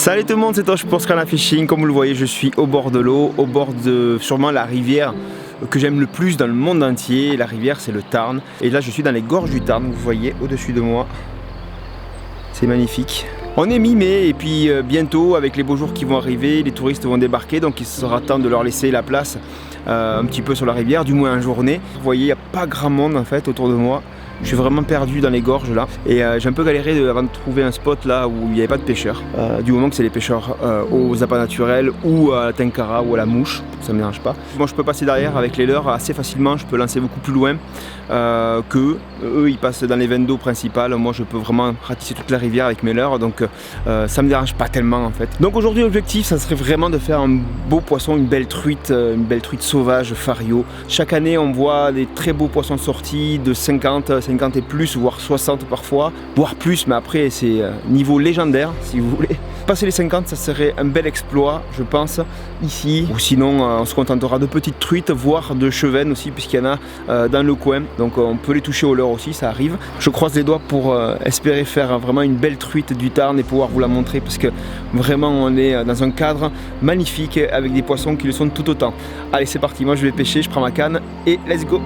Salut tout le monde, c'est Tosh pour Scana Fishing. Comme vous le voyez, je suis au bord de l'eau, au bord de sûrement la rivière que j'aime le plus dans le monde entier. La rivière, c'est le Tarn. Et là, je suis dans les gorges du Tarn, vous voyez au-dessus de moi. C'est magnifique. On est mi-mai et puis bientôt, avec les beaux jours qui vont arriver, les touristes vont débarquer. Donc il sera temps de leur laisser la place un petit peu sur la rivière, du moins en journée. Vous voyez, il n'y a pas grand monde en fait autour de moi. Je suis vraiment perdu dans les gorges là et j'ai un peu galéré avant de trouver un spot là où il n'y avait pas de pêcheurs. Du moment que c'est les pêcheurs aux appâts naturels ou à la tenkara ou à la mouche, ça me dérange pas. Moi je peux passer derrière avec les leurres assez facilement, je peux lancer beaucoup plus loin qu'eux. Eux ils passent dans les veines d'eau principales, moi je peux vraiment ratisser toute la rivière avec mes leurres, donc ça me dérange pas tellement en fait. Donc aujourd'hui l'objectif ça serait vraiment de faire un beau poisson, une belle truite sauvage, fario. Chaque année on voit des très beaux poissons sortis de 50 et plus, voire 60 parfois, voire plus, mais après c'est niveau légendaire si vous voulez. Passer les 50 ça serait un bel exploit je pense ici, ou sinon on se contentera de petites truites, voire de chevennes aussi puisqu'il y en a dans le coin, donc on peut les toucher au leurre aussi, ça arrive. Je croise les doigts pour espérer faire vraiment une belle truite du Tarn et pouvoir vous la montrer parce que vraiment on est dans un cadre magnifique avec des poissons qui le sont tout autant. Allez c'est parti, moi je vais pêcher, je prends ma canne et let's go.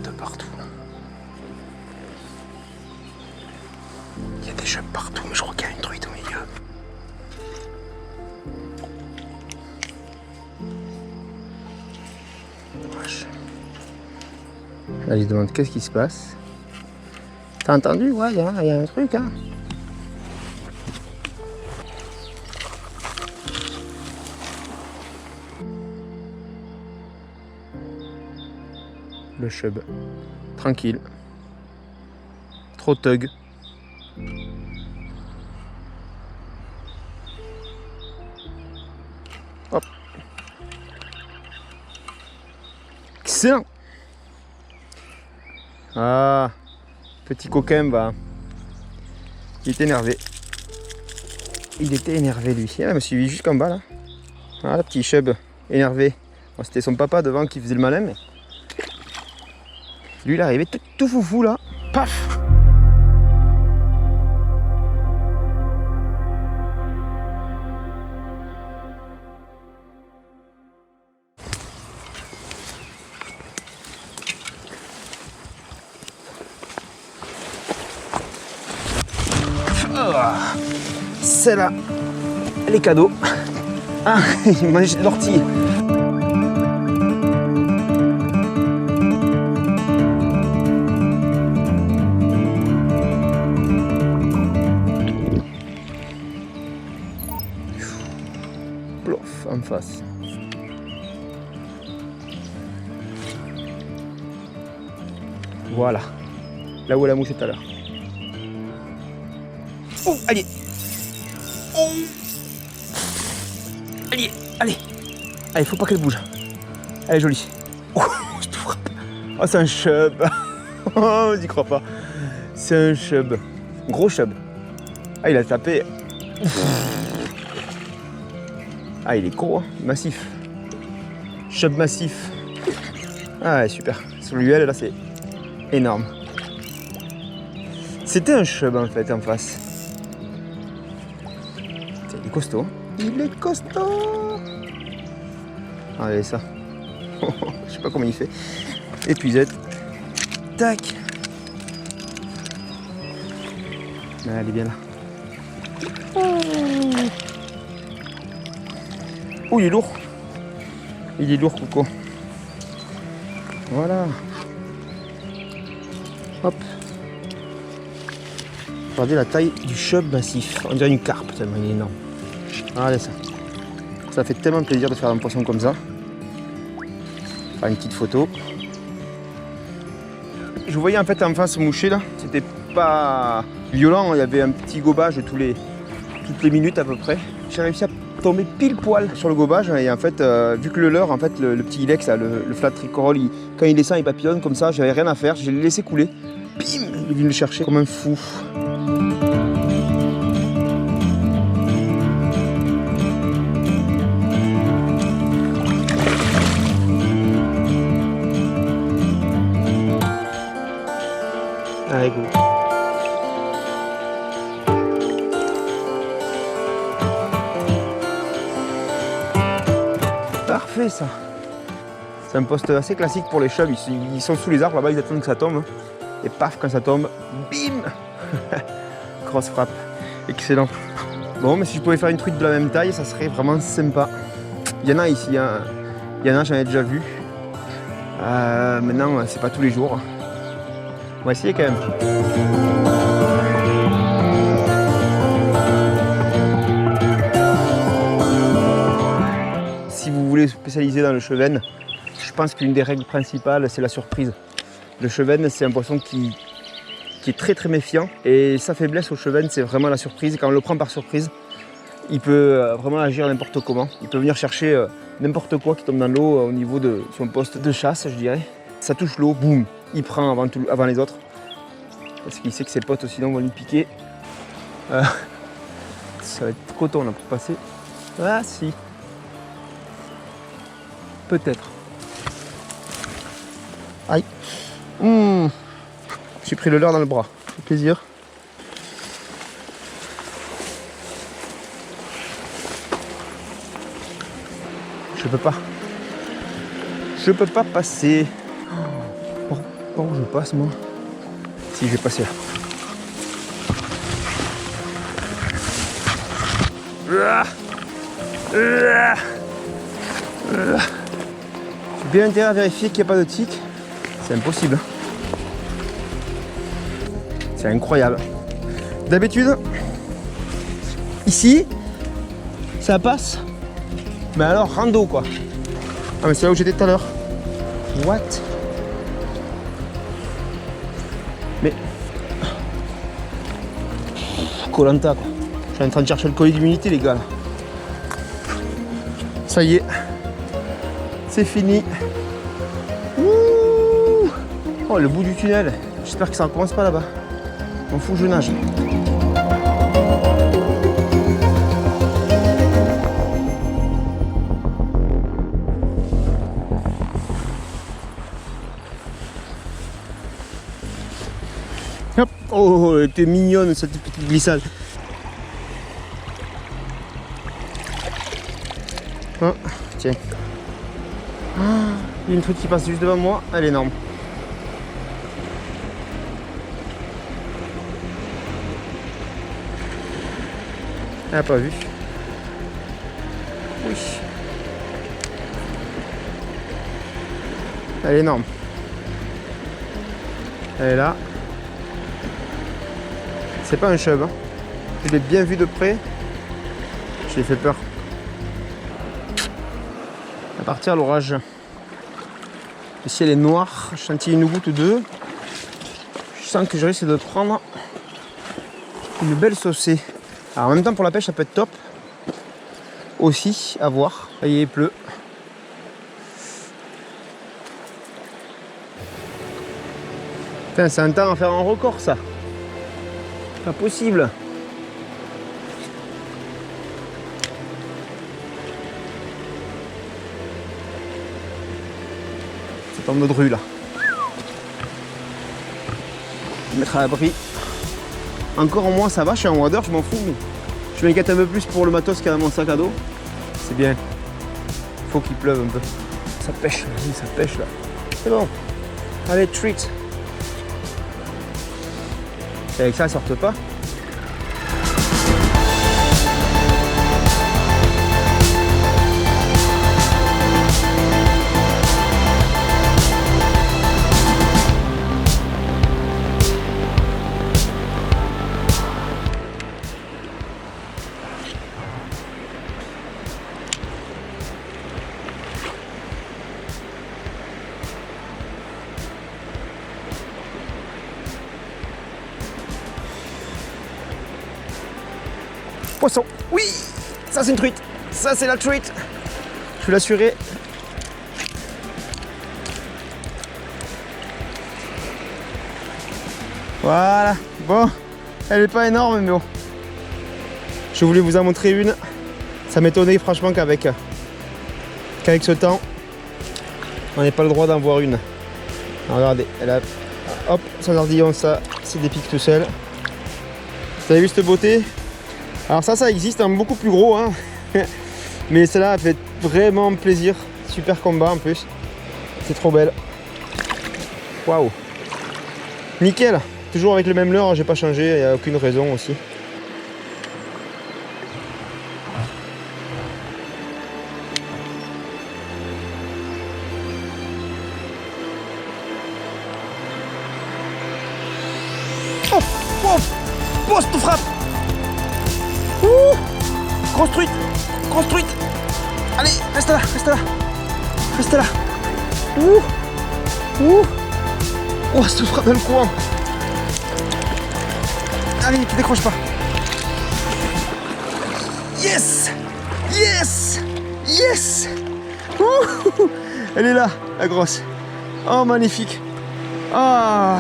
De partout. Il y a des chèvres partout, mais je crois qu'il y a une truite au milieu. Wesh. Là, il demande qu'est-ce qui se passe. T'as entendu? Ouais, il y a un truc, hein. Le chub, tranquille, trop tug. Hop. Excellent. Ah, petit coquin, bah, il était énervé. Il était énervé lui. Il me suivi jusqu'en bas là. Ah, le petit chub énervé. Bon, c'était son papa devant qui faisait le malin, mais lui il est arrivé tout foufou là, paf. Oh, celle-là, elle est cadeau. Ah, il mange l'ortie. En face. Voilà. Là où est la mouche tout à l'heure. Oh, allez. Oh. Allez, allez. Allez, faut pas qu'elle bouge. Elle est jolie. Oh, je te frappe. Oh, c'est un chub. Oh, j'y crois pas. C'est un chub. Gros chub. Ah, il a tapé. Ah, il est gros, hein, massif. Chub massif. Ah, ouais, super. Sur l'UL, là, c'est énorme. C'était un chub, en fait, en face. Tiens, il est costaud. Il est costaud. Regardez ça. Je sais pas comment il fait. Épuisette. Tac. Ah, elle est bien là. Oh, il est lourd. Il est lourd, Coco. Voilà. Hop. Regardez la taille du chub massif. On dirait une carpe, tellement il est énorme. Regardez ça. Ça fait tellement plaisir de faire un poisson comme ça. Faire une petite photo. Je voyais en fait en face moucher là. C'était pas violent. Il y avait un petit gobage toutes les minutes à peu près. J'ai réussi à tomber pile poil sur le gobage et en fait vu que le leurre, en fait le petit ilex là, le flat tricorol, quand il descend il papillonne comme ça, j'avais rien à faire, je l'ai laissé couler. Bim, il est venu le chercher comme un fou. Allez, go. Parfait ça. C'est un poste assez classique pour les chèvres. Ils sont sous les arbres là-bas, ils attendent que ça tombe. Et paf, quand ça tombe, bim. Grosse frappe. Excellent. Bon, mais si je pouvais faire une truite de la même taille, ça serait vraiment sympa. Il y en a ici, hein. Il y en a, j'en ai déjà vu. Maintenant, c'est pas tous les jours. On va essayer quand même. Si vous voulez spécialiser dans le chevenne, je pense qu'une des règles principales, c'est la surprise. Le chevenne, c'est un poisson qui est très très méfiant. Et sa faiblesse au chevenne, c'est vraiment la surprise. Quand on le prend par surprise, il peut vraiment agir n'importe comment. Il peut venir chercher n'importe quoi qui tombe dans l'eau au niveau de son poste de chasse, je dirais. Ça touche l'eau, boum, il prend avant les autres. Parce qu'il sait que ses potes sinon vont lui piquer. Ça va être coton là pour passer. Ah si. Peut-être. Aïe. J'ai pris le leurre dans le bras. Ça fait plaisir. Je peux pas. Je peux pas passer. Par où je passe moi? Si, je vais passer là. J'ai bien intérêt à vérifier qu'il n'y a pas de tic. C'est impossible. C'est incroyable. D'habitude, ici, ça passe. Mais alors, rando quoi. Ah mais c'est là où j'étais tout à l'heure. What? Mais... Koh-Lanta quoi. Je suis en train de chercher le colis d'immunité les gars là. Ça y est. C'est fini. Ouh. Oh le bout du tunnel. J'espère que ça ne recommence pas là-bas. M'en fous, je nage. Hop. Oh, elle était mignonne cette petite glissade. Oh, tiens. Ah, il y a une truite qui passe juste devant moi, elle est énorme. Elle n'a pas vu. Oui. Elle est énorme. Elle est là. C'est pas un chèvre. Hein. Je l'ai bien vu de près. Je l'ai fait peur. À partir l'orage. Le ciel est noir. Chantilly une goutte ou deux. Je sens que je risque de prendre une belle saucée. Alors en même temps pour la pêche ça peut être top. Aussi à voir. Ça y est, il pleut. Putain, c'est un temps à faire un record ça. Pas possible. Ça tombe notre rue là. Je vais mettre à l'abri. Encore en moi ça va, je suis en wader, je m'en fous. Je m'inquiète un peu plus pour le matos qu'il y a dans mon sac à dos. C'est bien. Il faut qu'il pleuve un peu. Ça pêche, vas-y, ça pêche là. C'est bon. Allez, treat. Et avec ça, elles sortent pas. Poisson, oui, ça c'est une truite, ça c'est la truite. Je vais l'assurer. Voilà, bon, elle n'est pas énorme mais bon. Je voulais vous en montrer une. Ça m'étonnait franchement qu'avec ce temps, on n'ait pas le droit d'en voir une. Alors, regardez, elle a Hop, sans ardillon, ça, c'est des pics tout seul. Vous avez vu cette beauté? Alors ça existe en beaucoup plus gros, hein. Mais celle-là, elle fait vraiment plaisir. Super combat en plus. C'est trop belle. Waouh. Nickel. Toujours avec le même leurre, j'ai pas changé, il n'y a aucune raison aussi. Oh, oh, poste frappe. Construite, construite. Allez, reste là, reste là, reste là. Oh, cette frappe dans le coin. Allez, tu décroches pas. Yes, yes, yes. Elle est là, la grosse. Oh, magnifique. Ah.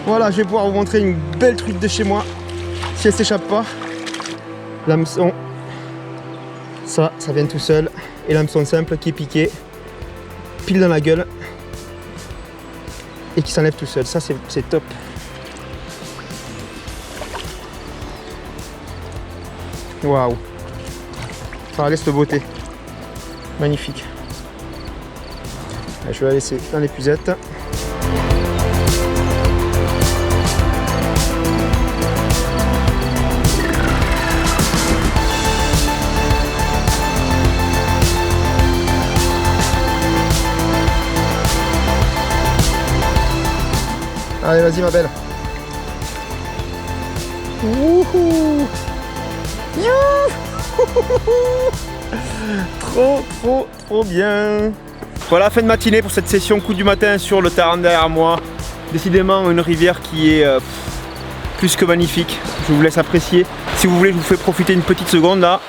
Voilà, je vais pouvoir vous montrer une belle truite de chez moi. Si elle s'échappe pas. L'hameçon. Ça vient tout seul. Et l'hameçon simple qui est piqué. Pile dans la gueule. Et qui s'enlève tout seul. Ça, c'est top. Waouh. Regardez cette beauté. Magnifique. Je vais la laisser dans l'épuisette. Allez, vas-y ma belle. Wouhou. Trop bien. Voilà, fin de matinée pour cette session coup du matin sur le Tarn derrière moi. Décidément une rivière qui est plus que magnifique. Je vous laisse apprécier. Si vous voulez, je vous fais profiter une petite seconde là.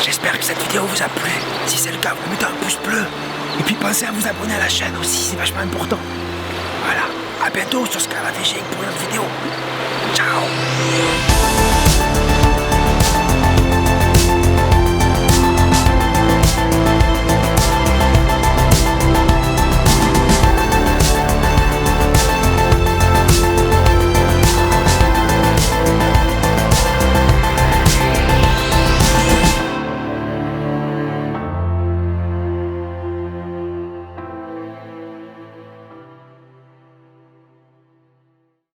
J'espère que cette vidéo vous a plu. Si c'est le cas, vous mettez un pouce bleu. Et puis pensez à vous abonner à la chaîne aussi, c'est vachement important. Voilà, à bientôt sur Scarla Fishing pour une autre vidéo. Ciao.